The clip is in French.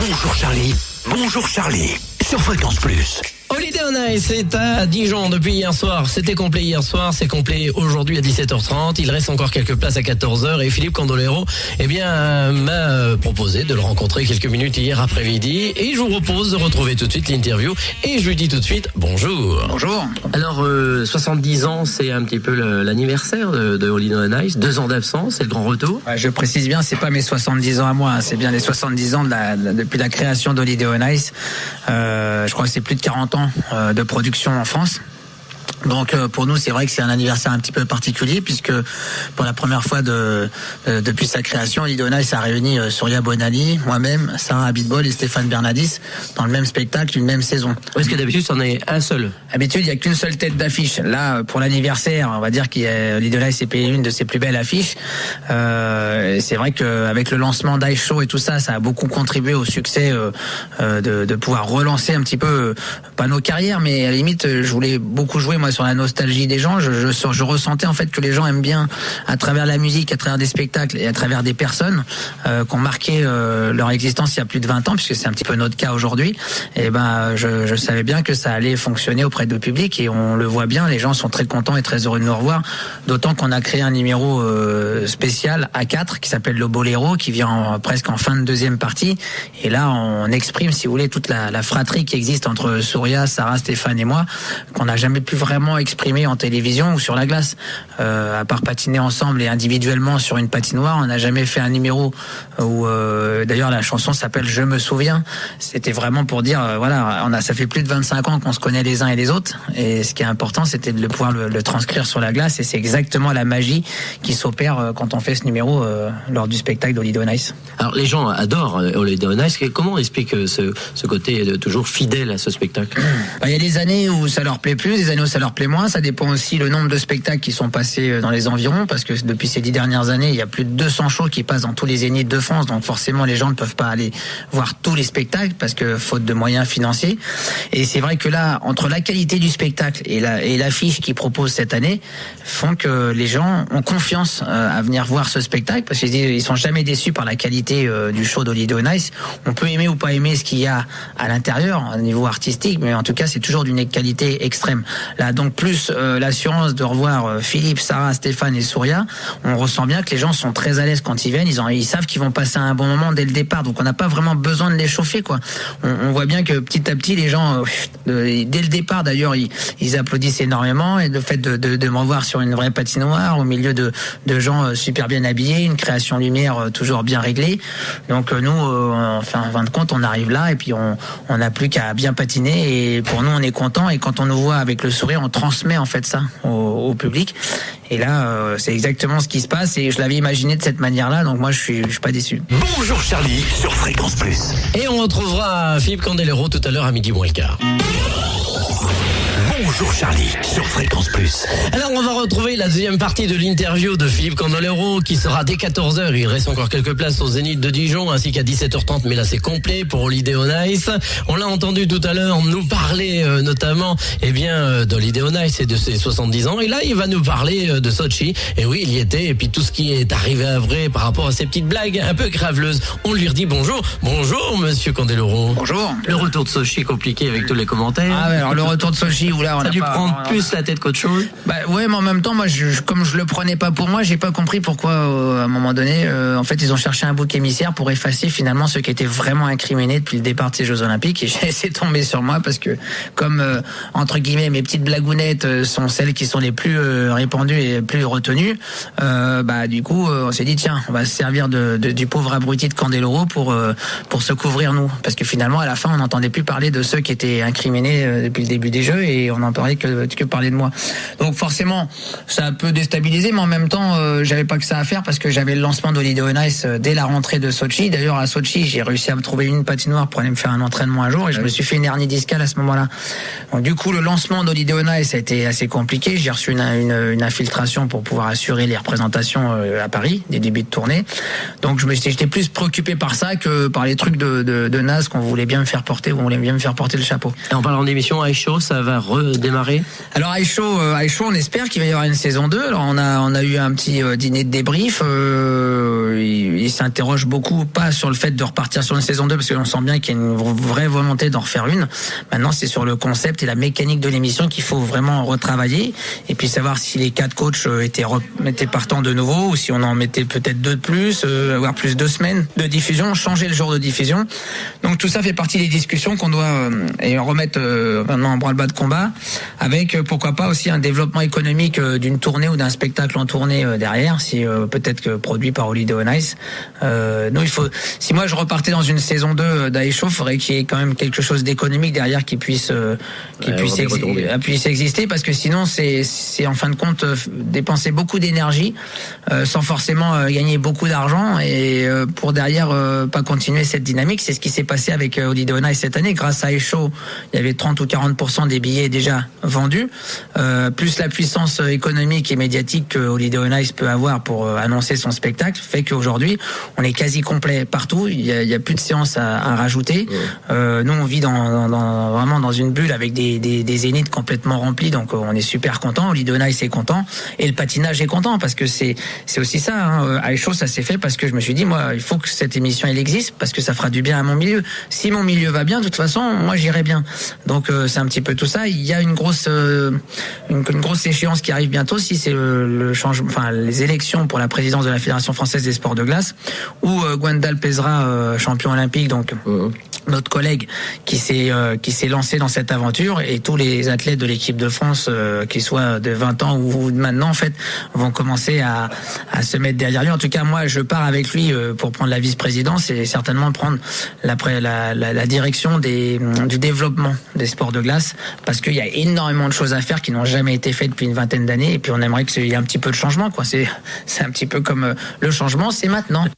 Bonjour Charlie. Bonjour Charlie. Sur Fréquence Plus. Holiday on Ice est à Dijon depuis hier soir. C'était complet hier soir, c'est complet aujourd'hui à 17h30. Il reste encore quelques places à 14h et Philippe Candeloro, m'a proposé de le rencontrer quelques minutes hier après-midi et je vous propose de retrouver tout de suite l'interview et je lui dis tout de suite bonjour. Bonjour. Alors 70 ans, c'est un petit peu l'anniversaire de Holiday on Ice. 2 ans d'absence, c'est le grand retour. Je précise bien, c'est pas mes 70 ans à moi, c'est bien les 70 ans depuis la création d'Holiday on Ice. Je crois que c'est plus de 40 ans de production en France. Donc pour nous c'est vrai que c'est un anniversaire un petit peu particulier puisque pour la première fois depuis sa création, Holiday on Ice a réuni Souria Bonali, moi-même, Sarah Abitbol et Stéphane Bernadis dans le même spectacle, une même saison. Parce que d'habitude c'en est un seul. D'habitude il n'y a qu'une seule tête d'affiche. Là pour l'anniversaire, on va dire qu'Holiday on Ice s'est payé une de ses plus belles affiches. C'est vrai qu'avec le lancement d'Ice Show et tout ça, ça a beaucoup contribué au succès de pouvoir relancer un petit peu, pas nos carrières, mais à la limite je voulais beaucoup jouer moi sur la nostalgie des gens. Je ressentais en fait que les gens aiment bien à travers la musique, à travers des spectacles et à travers des personnes qui ont marqué leur existence il y a plus de 20 ans, puisque c'est un petit peu notre cas aujourd'hui. Et je savais bien que ça allait fonctionner auprès de public et on le voit bien, les gens sont très contents et très heureux de nous revoir, d'autant qu'on a créé un numéro spécial A4 qui s'appelle le Boléro, qui vient presque en fin de deuxième partie, et là on exprime, si vous voulez, toute la fratrie qui existe entre Souria, Sarah, Stéphane et moi, qu'on n'a jamais pu vraiment exprimé en télévision ou sur la glace. À part patiner ensemble et individuellement sur une patinoire, on n'a jamais fait un numéro où d'ailleurs la chanson s'appelle Je me souviens. C'était vraiment pour dire ça fait plus de 25 ans qu'on se connaît les uns et les autres, et ce qui est important c'était de pouvoir le transcrire sur la glace, et c'est exactement la magie qui s'opère quand on fait ce numéro lors du spectacle d'Holiday on Ice. Alors les gens adorent Holiday on Ice. Comment on explique ce côté toujours fidèle à ce spectacle? Il y a des années où ça leur plaît plus, des années où ça leur plaît moins. Ça dépend aussi le nombre de spectacles qui sont passés dans les environs, parce que depuis ces 10 dernières années, il y a plus de 200 shows qui passent dans tous les zéniths de France, donc forcément les gens ne peuvent pas aller voir tous les spectacles parce que faute de moyens financiers. Et c'est vrai que là, entre la qualité du spectacle et l'affiche qu'ils proposent cette année, font que les gens ont confiance à venir voir ce spectacle, parce qu'ils sont jamais déçus par la qualité du show d'Holiday on Ice. On peut aimer ou pas aimer ce qu'il y a à l'intérieur au niveau artistique, mais en tout cas c'est toujours d'une qualité extrême. Là donc plus l'assurance de revoir Philippe, Sarah, Stéphane et Souria, on ressent bien que les gens sont très à l'aise quand ils viennent, ils savent qu'ils vont passer un bon moment dès le départ, donc on n'a pas vraiment besoin de les chauffer quoi. On voit bien que petit à petit les gens dès le départ d'ailleurs ils applaudissent énormément, et le fait de me revoir sur une vraie patinoire au milieu de gens super bien habillés, une création lumière toujours bien réglée, donc nous en fin de compte on arrive là et puis on n'a plus qu'à bien patiner, et pour nous on est content, et quand on nous voit avec le sourire on transmet en fait ça au public, et là c'est exactement ce qui se passe, et je l'avais imaginé de cette manière-là, donc moi je suis pas déçu. Bonjour Charlie sur Fréquence Plus. Et on retrouvera Philippe Candeloro tout à l'heure à midi moins le quart. Bonjour Charlie sur Fréquence Plus. Alors on va retrouver la deuxième partie de l'interview de Philippe Candeloro qui sera dès 14h. Il reste encore quelques places au Zénith de Dijon ainsi qu'à 17h30, mais là c'est complet pour Holiday on Ice. On l'a entendu tout à l'heure nous parler notamment d'Holiday on Ice et de ses 70 ans, et là il va nous parler de Sochi. Et oui, il y était, et puis tout ce qui est arrivé après par rapport à ces petites blagues un peu graveleuses. On lui redit bonjour monsieur Candeloro. Bonjour. Le retour de Sochi compliqué avec tous les commentaires. Alors le retour de Sochi, où là on a dû prendre plus la tête qu'autre chose. Ouais, mais en même temps, moi, comme je le prenais pas pour moi, j'ai pas compris pourquoi, à un moment donné, en fait, ils ont cherché un bouc émissaire pour effacer finalement ceux qui étaient vraiment incriminés depuis le départ de ces Jeux Olympiques. Et j'ai laissé tomber sur moi parce que, comme entre guillemets, mes petites blagounettes sont celles qui sont les plus répandues et les plus retenues. Du coup, on s'est dit tiens, on va se servir du pauvre abruti de Candeloro pour se couvrir nous, parce que finalement, à la fin, on n'entendait plus parler de ceux qui étaient incriminés depuis le début des Jeux, et on en parlait que parler de moi. Donc forcément, ça a un peu déstabilisé, mais en même temps, j'avais pas que ça à faire parce que j'avais le lancement d'Holiday on Ice dès la rentrée de Sochi. D'ailleurs, à Sochi, j'ai réussi à me trouver une patinoire pour aller me faire un entraînement un jour, et je me suis fait une hernie discale à ce moment-là. Donc du coup, le lancement d'Holiday on Ice a été assez compliqué. J'ai reçu une infiltration pour pouvoir assurer les représentations à Paris, des débuts de tournée. Donc j'étais plus préoccupé par ça que par les trucs de naze qu'on voulait bien me faire porter, ou on voulait bien me faire porter le chapeau. Et en parlant d'émission Ice Show, ça va démarrer? Alors à Aïcho, on espère qu'il va y avoir une saison 2. Alors on a eu un petit dîner de débrief. Il s'interroge beaucoup, pas sur le fait de repartir sur une saison 2, parce qu'on sent bien qu'il y a une vraie volonté d'en refaire une. Maintenant, c'est sur le concept et la mécanique de l'émission qu'il faut vraiment retravailler, et puis savoir si les 4 coachs étaient partants de nouveau, ou si on en mettait peut-être 2 de plus, avoir plus 2 semaines de diffusion, changer le jour de diffusion. Donc tout ça fait partie des discussions qu'on doit remettre maintenant en branle-bas de combat, avec pourquoi pas aussi un développement économique d'une tournée ou d'un spectacle en tournée derrière, si peut-être que produit par Holiday on Ice. Nous, si moi je repartais dans une saison 2 d'Aïcho, il faudrait qu'il y ait quand même quelque chose d'économique derrière qui puisse exister, parce que sinon c'est en fin de compte dépenser beaucoup d'énergie sans forcément gagner beaucoup d'argent, et pour derrière pas continuer cette dynamique. C'est ce qui s'est passé avec Holiday on Ice cette année. Grâce à Aïcho, il y avait 30 ou 40% des billets déjà vendus, plus la puissance économique et médiatique que Holiday on Ice peut avoir pour annoncer son spectacle, fait qu'aujourd'hui on est quasi complet partout. Il y a plus de séances à rajouter. Nous on vit vraiment dans une bulle avec des zéniths complètement remplis, donc on est super content. Holiday on Ice est content, et le patinage est content, parce que c'est aussi ça, hein. À Aïcho, ça s'est fait parce que je me suis dit, moi, il faut que cette émission elle existe, parce que ça fera du bien à mon milieu. Si mon milieu va bien, de toute façon, moi j'irai bien. Donc c'est un petit peu tout ça. Il y a une grosse échéance qui arrive bientôt, si c'est le changement, enfin les élections pour la présidence de la Fédération française des sports de glace, où Gwendal Pesera, champion olympique, donc notre collègue qui s'est lancé dans cette aventure, et tous les athlètes de l'équipe de France, qu'ils soient de 20 ans ou de maintenant, en fait, vont commencer à se mettre derrière lui. En tout cas, moi, je pars avec lui pour prendre la vice-présidence, et certainement prendre la direction du développement des sports de glace, parce qu'il y a énormément de choses à faire qui n'ont jamais été faites depuis une vingtaine d'années, et puis on aimerait qu'il y ait un petit peu de changement, quoi. C'est un petit peu comme le changement, c'est maintenant.